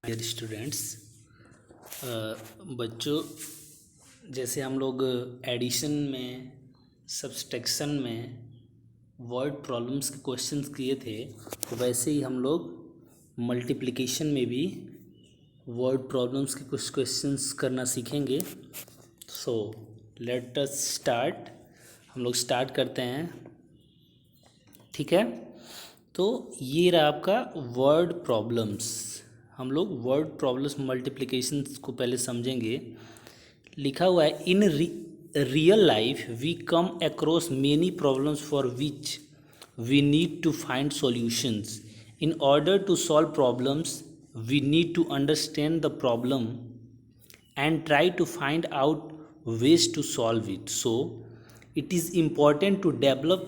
Dear students, बच्चों, जैसे हम लोग एडिशन में, सब्सट्रैक्शन में वर्ड प्रॉब्लम्स के क्वेश्चंस किए थे, तो वैसे ही हम लोग मल्टीप्लिकेशन में भी वर्ड प्रॉब्लम्स के कुछ क्वेश्चंस करना सीखेंगे। So let us start. हम लोग स्टार्ट करते हैं, ठीक है। तो ये रहा आपका वर्ड प्रॉब्लम्स। हम लोग वर्ड प्रॉब्लम्स मल्टीप्लिकेशन को पहले समझेंगे। लिखा हुआ है, in real life we come across many problems for which we need to find solutions. In order to solve problems we need to understand the problem and try to find out ways to solve it. So it is important to develop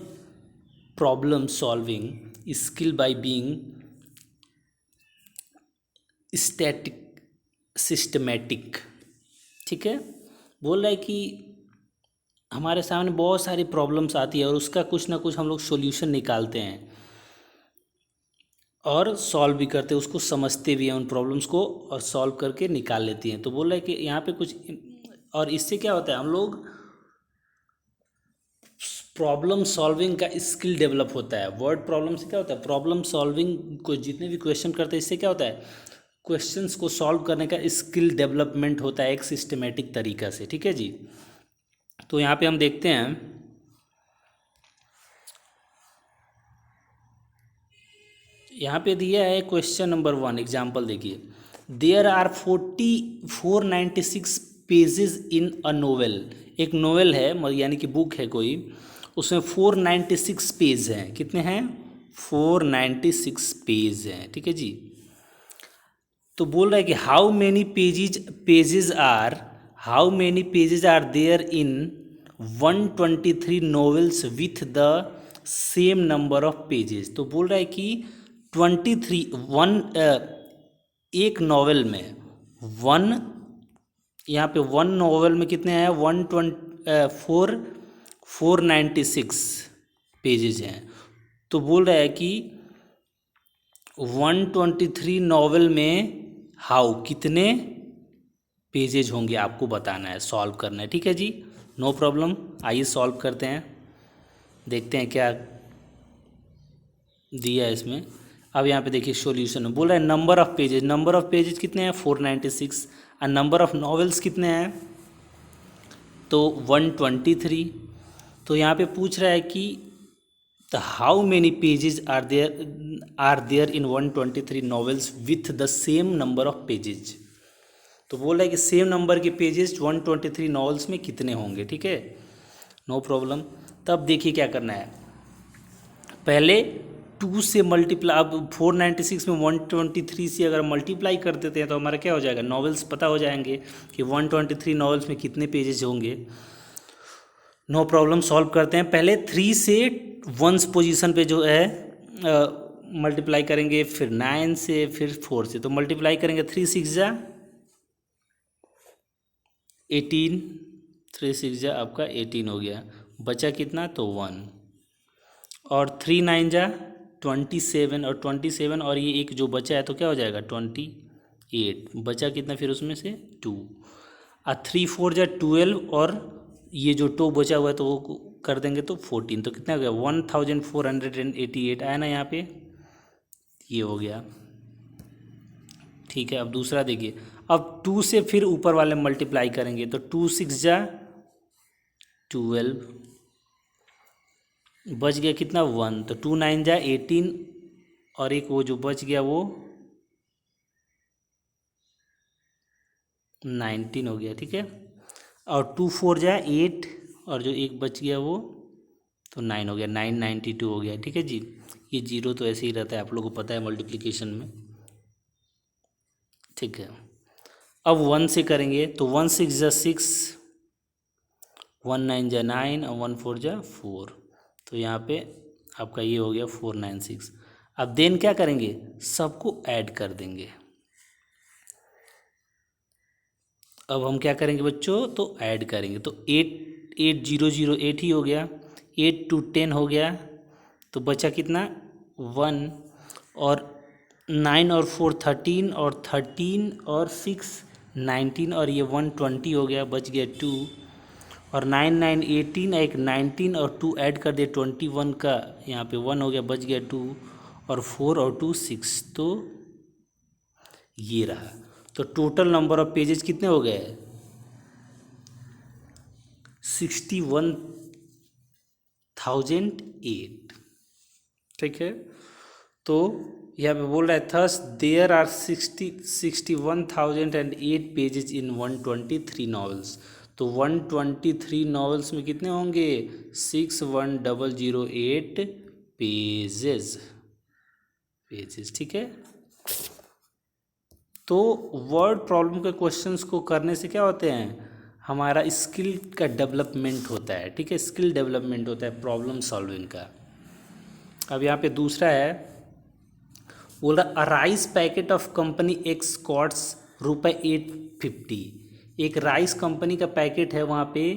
problem solving skill by being static systematic। ठीक है। बोल रहा है कि हमारे सामने बहुत सारी प्रॉब्लम्स आती है और उसका कुछ ना कुछ हम लोग सॉल्यूशन निकालते हैं और सॉल्व भी करते हैं, उसको समझते भी हैं उन प्रॉब्लम्स को और सॉल्व करके निकाल लेती हैं। तो बोल रहा है कि यहाँ पे कुछ, और इससे क्या होता है, हम लोग प्रॉब्लम सॉल्विंग का स्किल डेवलप होता है। वर्ड प्रॉब्लम से क्या होता है, प्रॉब्लम सॉल्विंग को जितने भी क्वेश्चन करते हैं, इससे क्या होता है, क्वेश्चंस को सॉल्व करने का स्किल डेवलपमेंट होता है एक सिस्टमेटिक तरीका से। ठीक है जी। तो यहाँ पे हम देखते हैं, यहाँ पे दिया है क्वेश्चन नंबर 1, एग्जाम्पल देखिए। There are 496 pages in a novel. एक नोवेल है, यानी कि बुक है कोई, उसमें 496 पेज हैं। कितने हैं? 496 पेज हैं। ठीक है जी। तो बोल रहा है कि how many pages are there in 123 novels with the same number of pages. तो बोल रहा है कि 23 एक नॉवेल में यहाँ पे 1 नॉवेल में कितने हैं? 496 पेजेज हैं। तो बोल रहा है कि 123 नॉवेल में हाउ कितने पेजेज होंगे, आपको बताना है, सॉल्व करना है। ठीक है जी, नो प्रॉब्लम। आइए सॉल्व करते हैं, देखते हैं क्या दिया है इसमें। अब यहाँ पे देखिए सॉल्यूशन बोल रहा है number of pages. Number of pages कितने हैं? 496। और नंबर ऑफ नॉवेल्स कितने हैं? तो 123। तो यहाँ पे पूछ रहा है कि the how many pages are there in 123 novels with the same number of pages. तो बोल रहा है कि सेम नंबर के पेजेस 123 नॉवेल्स में कितने होंगे। ठीक है, नो प्रॉब्लम। तब देखिए क्या करना है, पहले 2 से मल्टीप्लाई। अब 496 में 123 से अगर मल्टीप्लाई कर देते हैं तो हमारा क्या हो जाएगा, नॉवेल्स पता हो जाएंगे कि 123 नॉवेल्स में कितने पेजेस होंगे। नो प्रॉब्लम, सॉल्व करते हैं। पहले 3 से 1 पोजीशन पे जो है मल्टीप्लाई करेंगे, फिर 9 से, फिर 4 से। तो मल्टीप्लाई करेंगे 3 6 जा 18, 3 6 जा आपका 18 हो गया। बचा कितना? तो 1। और 3 9 जा 27, और 27 और ये एक जो बचा है तो क्या हो जाएगा 28। बचा कितना फिर उसमें से 2। और 3 4 जा 12, और ये जो 2 बचा हुआ है तो वो कर देंगे तो 14। तो कितना हो गया 1488 आया ना यहाँ पे, ये हो गया। ठीक है, अब दूसरा देखिए। अब 2 से फिर ऊपर वाले मल्टीप्लाई करेंगे तो 2 6 जा 12, बच गया कितना 1। तो 2 9 जा 18, और एक वो जो बच गया वो 19 हो गया। ठीक है, और 2 4 जा 8, और जो एक बच गया वो तो 9 हो गया, 992 हो गया। ठीक है जी, ये जीरो तो ऐसे ही रहता है, आप लोगों को पता है मल्टीप्लिकेशन में। ठीक है, अब 1 से करेंगे तो 1 6 जा 6, 1 9 जा 9, और 1 4 जा 4। तो यहाँ पे आपका ये हो गया 496। अब देन क्या करेंगे, सबको ऐड कर देंगे। अब हम क्या करेंगे बच्चों, तो ऐड करेंगे। तो 8 8 0 0 8 ही हो गया, 8 2 10 हो गया। तो बचा कितना 1, और 9 और 4 13 और 13 और 6 19 और ये 120 हो गया, बच गया 2 और 9 9 18 एक 19 और 2 ऐड कर दिए 21 का, यहाँ पे 1 हो गया, बच गया 2 और 4 और 2 6, तो ये रहा। तो टोटल नंबर ऑफ पेजेस कितने हो गए? 61,008। ठीक है, तो यहाँ पे बोल रहा है thus there are 61,008 pages in 123 novels. तो 123 नॉवेल्स में कितने होंगे? 61,008 पेजेस। ठीक है, तो वर्ड प्रॉब्लम के क्वेश्चंस को करने से क्या होते हैं? हमारा स्किल का डेवलपमेंट होता है। ठीक है, स्किल डेवलपमेंट होता है प्रॉब्लम सॉल्विंग का। अब यहाँ पे दूसरा है, बोल रहा a rice packet of company X costs ₹850। एक राइस कंपनी का पैकेट है वहाँ पे,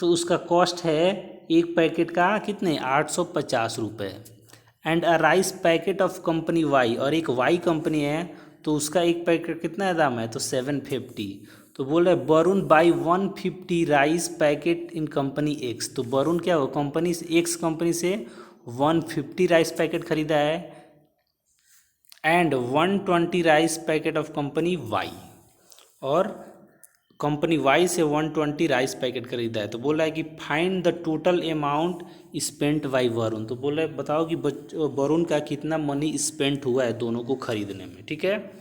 तो उसका कॉस्ट है एक पैकेट का कितने? 850 रुपये। And a rice packet of company Y, और एक वाई कंपनी है तो उसका एक पैकेट कितना दाम है? तो 750। तो बोल रहे Varun by 150 rice packet in company x. तो वरुण क्या हो, कंपनी एक्स कंपनी से 150 राइस पैकेट खरीदा है and 120 rice packet of company Y, और कंपनी वाई से 120 राइस पैकेट खरीदा है। तो बोल रहा है कि find the total amount spent by Varun. तो बोल रहा है बताओ कि वरुण का कितना मनी स्पेंट हुआ है दोनों को खरीदने में। ठीक है,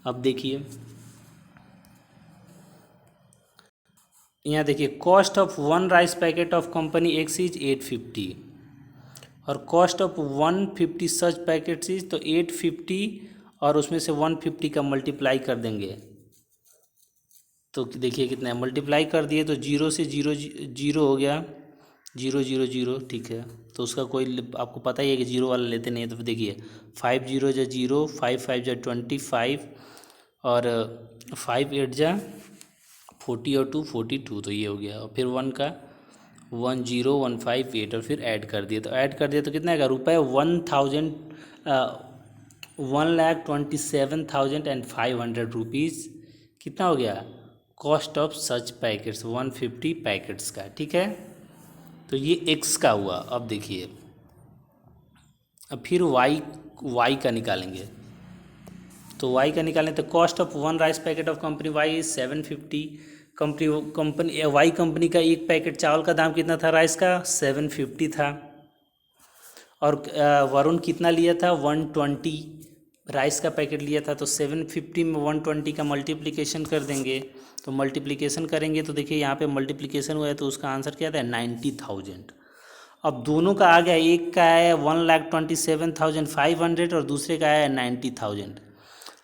अब देखिए यहाँ देखिए, cost of 1 rice packet of company x is 850 और cost of 150 such packets is, तो 850 और उसमें से 150 का मल्टीप्लाई कर देंगे तो देखिए कितना है, मल्टीप्लाई कर दिए तो जीरो से जीरो जीरो हो गया, 000। ठीक है, तो उसका कोई आपको पता ही है कि जीरो वाला लेते नहीं है। तो देखिए 5 0 जा 0, 5 5 जा 25 और 5 8 जा 40 और 2 42, तो ये हो गया। और फिर 1 का 10,158 और फिर ऐड कर दिए, तो ऐड कर दिया तो कितना आएगा? रुपये 1,27,500 रुपीज़ कितना हो गया? Cost of such packets 150 packets का। ठीक है, तो ये एक्स का हुआ। अब देखिए, अब फिर वाई का निकालेंगे। तो वाई का निकालें तो cost of 1 rice packet of company Y is 750। Company Y company का एक पैकेट चावल का दाम कितना था राइस का? 750 था। और वरुण कितना लिया था? 120 राइस का पैकेट लिया था। तो 750 में 120 का मल्टीप्लिकेशन कर देंगे। तो मल्टीप्लिकेशन करेंगे तो देखिए यहाँ पे मल्टीप्लिकेशन हुआ है तो उसका आंसर क्या था? 90,000। अब दोनों का आ गया, एक का है 1,27,500 और दूसरे का है 90,000।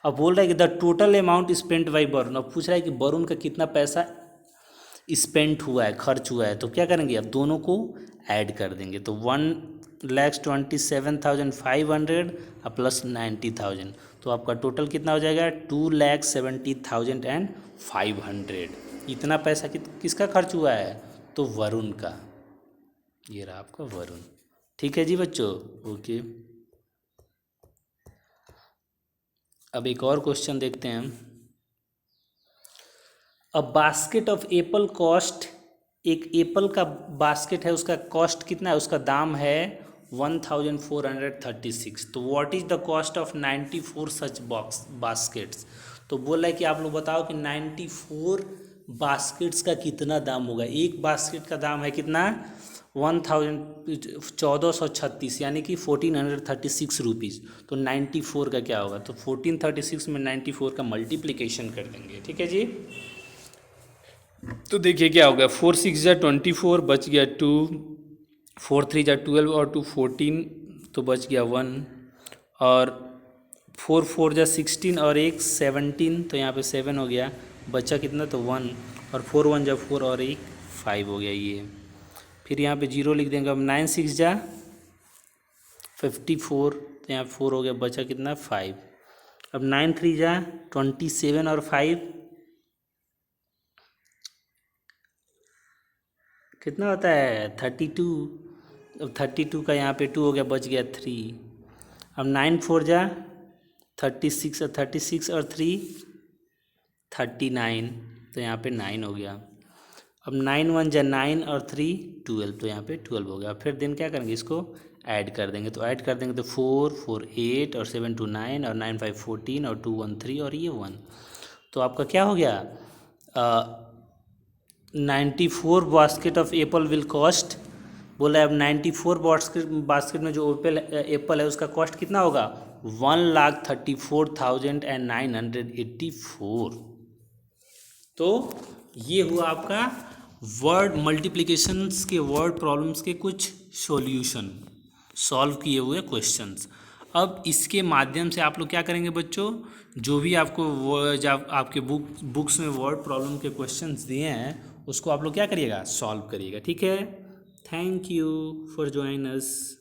अब बोल रहा है कि the total amount spent by Varun. अब पूछ रहा है कि वरुण का कितना पैसा स्पेंट हुआ है, खर्च हुआ है। तो क्या करेंगे? अब दोनों को ऐड कर देंगे। तो 1,27,500 प्लस 90,000, तो आपका टोटल कितना हो जाएगा? 2,70,500। इतना पैसा किसका खर्च हुआ है? तो वरुण का। ये रहा आपका वरुण। ठीक है जी बच्चों, ओके। अब एक और क्वेश्चन देखते हैं हम। A basket of Apple cost, एक एप्पल का बास्केट है, उसका कॉस्ट कितना है? उसका दाम है 1,436। तो what is the cost of 94 such baskets. तो बोल रहा है कि आप लोग बताओ कि 94 बास्केट्स का कितना दाम होगा। एक बास्केट का दाम है कितना? 1,1436 यानी कि 1,436 रुपीज़। तो 94 का क्या होगा? तो 1436 में 94 का मल्टीप्लिकेशन कर देंगे। ठीक है जी, तो देखिए क्या हो गया, 4 6 जा 24, बच गया 2, 4 3 जा 12 और 2 14, तो बच गया 1, और 4 4 जा 16 और एक 17, तो यहाँ पे 7 हो गया, बचा कितना? तो 1, और 4 1 जा 4 और एक 5 हो गया ये। फिर यहाँ पे 0 लिख देंगे। अब 9 6 जा 54, तो यहाँ 4 हो गया, बचा कितना? 5। अब 9 3 जा 27 और 5 कितना होता है? 32। अब 32 का यहाँ पे 2 हो गया, बच गया 3। अब 9 4 जा 36 और 36 और 3 39, तो यहाँ पे 9 हो गया। अब 9 1 जा 9 और 3 12, तो यहाँ पे 12 हो गया। फिर दिन क्या करेंगे, इसको ऐड कर देंगे। तो ऐड कर देंगे तो 4 4 8 और 7 2 9 और 9 5 14 और 2 1 3 और ये 1, तो आपका क्या हो गया, 94 basket of Apple will cost, बोला है अब 94 बास्केट में जो एप्पल है उसका कॉस्ट कितना होगा, 1,34,984। तो ये हुआ आपका वर्ड मल्टीप्लिकेशंस के वर्ड प्रॉब्लम्स के कुछ सॉल्यूशन, सॉल्व किए हुए क्वेश्चंस। अब इसके माध्यम से आप लोग क्या करेंगे बच्चों, जो भी आपको जब आपके बुक्स में वर्ड प्रॉब्लम के क्वेश्चंस दिए हैं उसको आप लोग क्या करिएगा, सॉल्व करिएगा। ठीक है, thank you for join us.